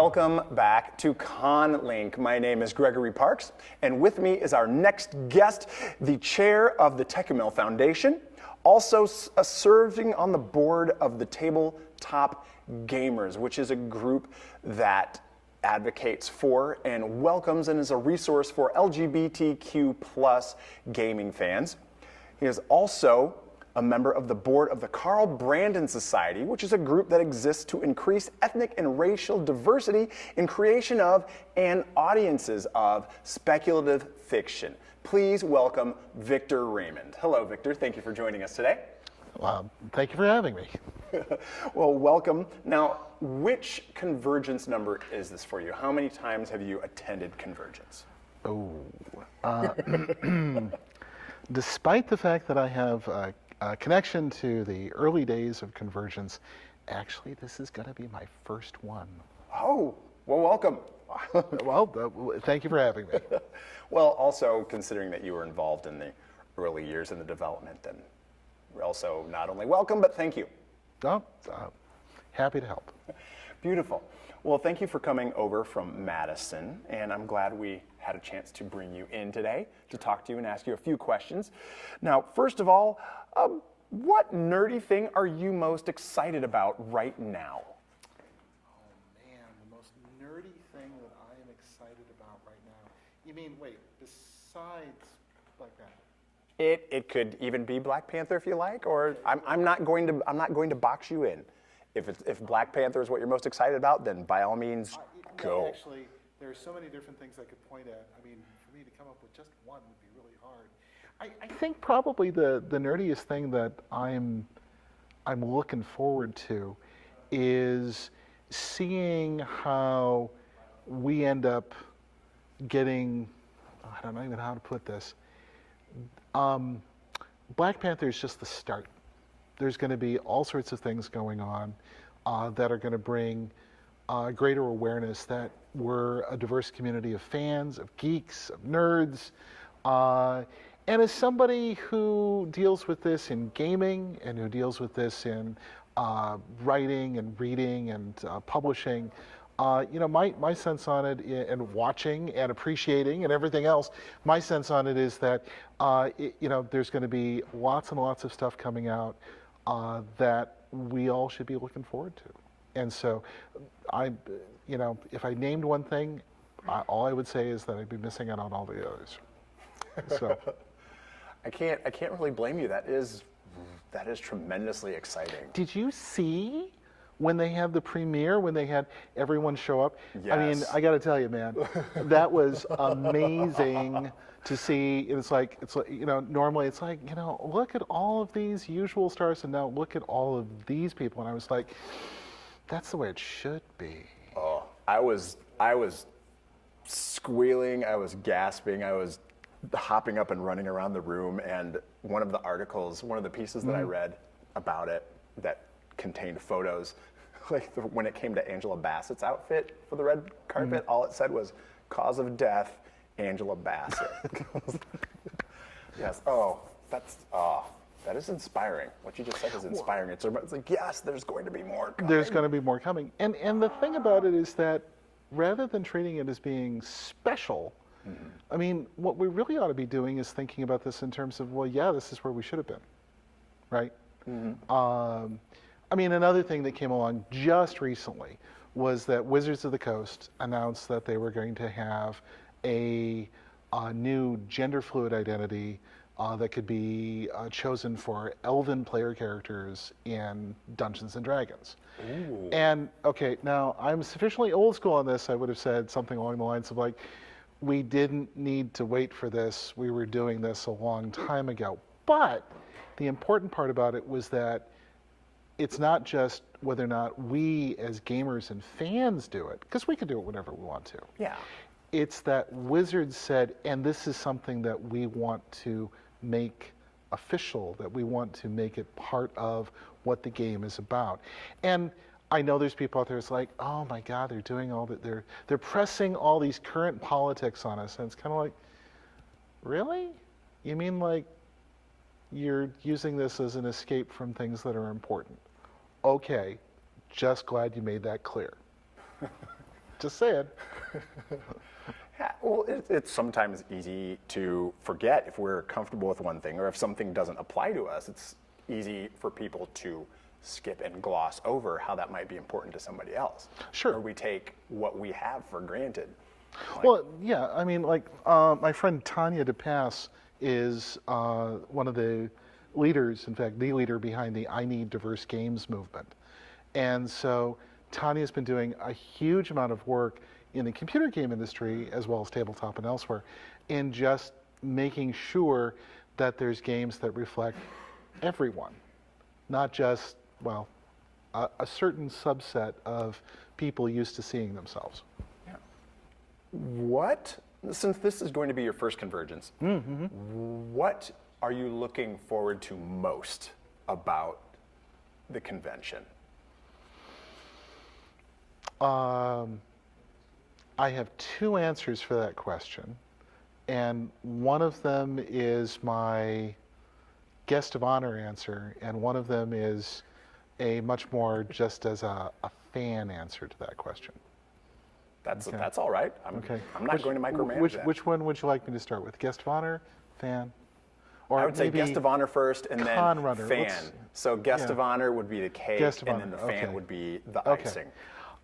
Welcome back to ConLink. My name is Gregory Parks, and with me is our next guest, the chair of the Tecumseh Foundation, also serving on the board of the Tabletop Gamers, which is a group that advocates for and welcomes and is a resource for LGBTQ plus gaming fans. He is also a member of the board of the Carl Brandon Society, which is a group that exists to increase ethnic and racial diversity in creation of and audiences of speculative fiction. Please welcome Victor Raymond. Hello, Victor. Thank you for joining us today. Thank you for having me. Well, welcome. Now, which CONvergence number is this for you? How many times have you attended CONvergence? Despite the fact that I have a connection to the early days of CONvergence, actually, this is going to be my first one. Oh, well, welcome. Thank you for having me. Well, also considering that you were involved in the early years in the development, then we're also not only welcome, but thank you. Happy to help. Beautiful. Well, thank you for coming over from Madison, and I'm glad we had a chance to bring you in today to talk to you and ask you a few questions. Now, first of all, what nerdy thing are you most excited about right now? Oh man, the most nerdy thing that I am excited about right now. You mean, wait, besides Black Panther? It could even be Black Panther if you like, or I'm not going to box you in. If Black Panther is what you're most excited about, then by all means, go. Actually, there are so many different things I could point at. I mean, for me to come up with just one would be really hard. I think probably the nerdiest thing that I'm looking forward to is seeing how we end up getting, I don't know even how to put this. Black Panther is just the start. There's going to be all sorts of things going on that are going to bring greater awareness that we're a diverse community of fans, of geeks, of nerds. And as somebody who deals with this in gaming and who deals with this in writing and reading and publishing, my sense on it, and watching and appreciating and everything else, my sense on it is that there's going to be lots and lots of stuff coming out that we all should be looking forward to. And so, if I named one thing, all I would say is that I'd be missing out on all the others. So, I can't really blame you. That is tremendously exciting. Did you see when they had the premiere, when they had everyone show up? Yes. I mean, I got to tell you, man, that was amazing to see. It's like, normally it's like, look at all of these usual stars, and now look at all of these people. And I was like, that's the way it should be. Oh, I was squealing, I was gasping, I was hopping up and running around the room, and one of the pieces that I read about it that contained photos, when it came to Angela Bassett's outfit for the red carpet, all it said was, "Cause of death, Angela Bassett." Yes. That is inspiring. What you just said is inspiring. It's like, yes, there's going to be more coming. There's going to be more coming. And the thing about it is that rather than treating it as being special, I mean, what we really ought to be doing is thinking about this in terms of, well, yeah, this is where we should have been, right? I mean, another thing that came along just recently was that Wizards of the Coast announced that they were going to have a new gender fluid identity that could be chosen for elven player characters in Dungeons & Dragons. Ooh. And, okay, now I'm sufficiently old school on this. I would have said something along the lines of like, we didn't need to wait for this. We were doing this a long time ago. But the important part about it was that it's not just whether or not we as gamers and fans do it, because we can do it whenever we want to. Yeah. It's that Wizards said, and this is something that we want to make official, that we want to make it part of what the game is about. And I know there's people out there that's like, oh my God, they're doing all that, they're pressing all these current politics on us. And it's kind of like, really? You mean like you're using this as an escape from things that are important? Okay, just glad you made that clear. Just saying. Yeah, well, it's sometimes easy to forget if we're comfortable with one thing or if something doesn't apply to us. It's easy for people to skip and gloss over how that might be important to somebody else. Sure. Or we take what we have for granted. Well, yeah, I mean, like, my friend Tanya DePass is one of the leaders, in fact, the leader behind the I Need Diverse Games movement. And so Tanya's been doing a huge amount of work in the computer game industry, as well as tabletop and elsewhere, in just making sure that there's games that reflect everyone, not just, well, a certain subset of people used to seeing themselves. Yeah. What, since this is going to be your first CONvergence, what are you looking forward to most about the convention? I have two answers for that question, and one of them is my guest of honor answer, and one of them is a much more just as a fan answer to that question. That's all right. I'm not going to micromanage that. Which one would you like me to start with? Guest of honor, fan? Or I would say maybe guest of honor first, and then Conrunner. fan. So guest of honor would be the cake, and then the fan would be the icing.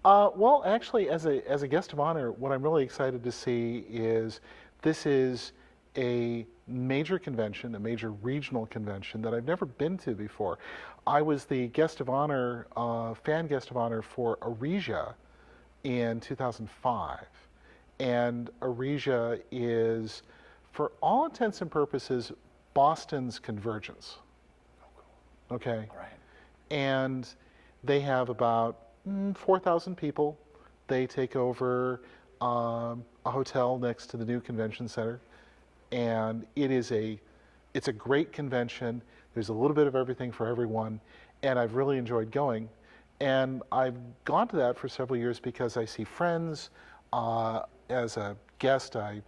Well, actually, as a guest of honor, what I'm really excited to see is this is a major convention, a major regional convention that I've never been to before. I was the guest of honor, fan guest of honor for Aresia in 2005. And Aresia is, for all intents and purposes, Boston's CONvergence. Okay? All right. And they have about 4,000 people. They take over a hotel next to the new convention center, and it's a great convention. There's a little bit of everything for everyone, and I've really enjoyed going. And I've gone to that for several years because I see friends. As a guest, I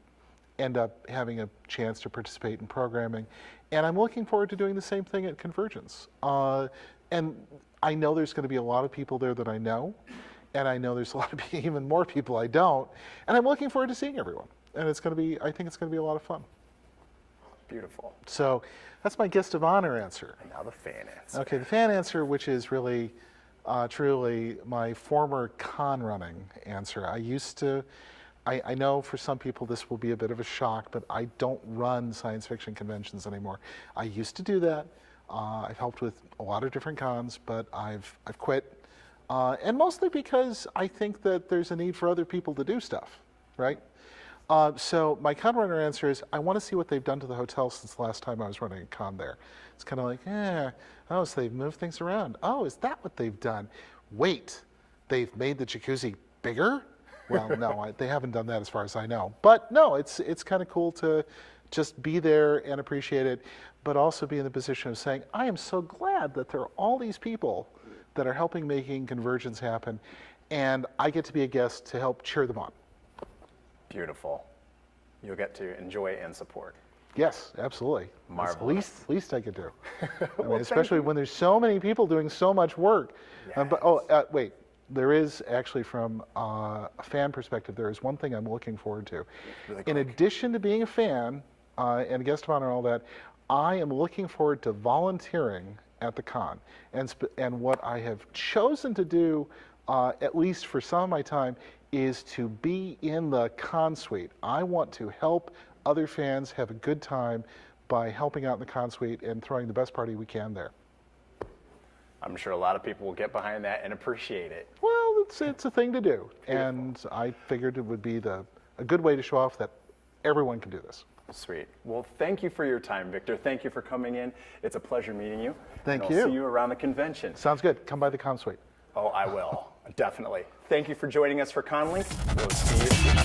end up having a chance to participate in programming, and I'm looking forward to doing the same thing at CONvergence. And I know there's going to be a lot of people there that I know, and I know there's a lot of even more people I don't, and I'm looking forward to seeing everyone. And it's going to be, I think it's going to be a lot of fun. Beautiful. So that's my guest of honor answer. And now the fan answer. Okay, the fan answer, which is really, truly my former con running answer. I know for some people this will be a bit of a shock, but I don't run science fiction conventions anymore. I used to do that. I've helped with a lot of different cons, but I've quit. And mostly because I think that there's a need for other people to do stuff, right? So my con runner answer is I want to see what they've done to the hotel since the last time I was running a con there. It's kind of like, oh, so they've moved things around. Oh, is that what they've done? Wait, they've made the jacuzzi bigger? Well, no, they haven't done that as far as I know. But no, it's kind of cool to just be there and appreciate it, but also be in the position of saying, I am so glad that there are all these people that are helping making CONvergence happen, and I get to be a guest to help cheer them on. Beautiful. You'll get to enjoy and support. Yes, absolutely. Marvelous. That's the least I could do. Well, especially when there's so many people doing so much work. Yes. Wait. There is actually, from a fan perspective, there is one thing I'm looking forward to. Really In quick. addition to being a fan and a guest of honor and all that, I am looking forward to volunteering at the con. And what I have chosen to do, at least for some of my time, is to be in the con suite. I want to help other fans have a good time by helping out in the con suite and throwing the best party we can there. I'm sure a lot of people will get behind that and appreciate it. Well, it's a thing to do. And I figured it would be a good way to show off that everyone can do this. Sweet. Well, thank you for your time, Victor. Thank you for coming in. It's a pleasure meeting you. Thank and you. I'll see you around the convention. Sounds good. Come by the con suite. Oh, I will. Definitely. Thank you for joining us for ConLink. We'll see you soon.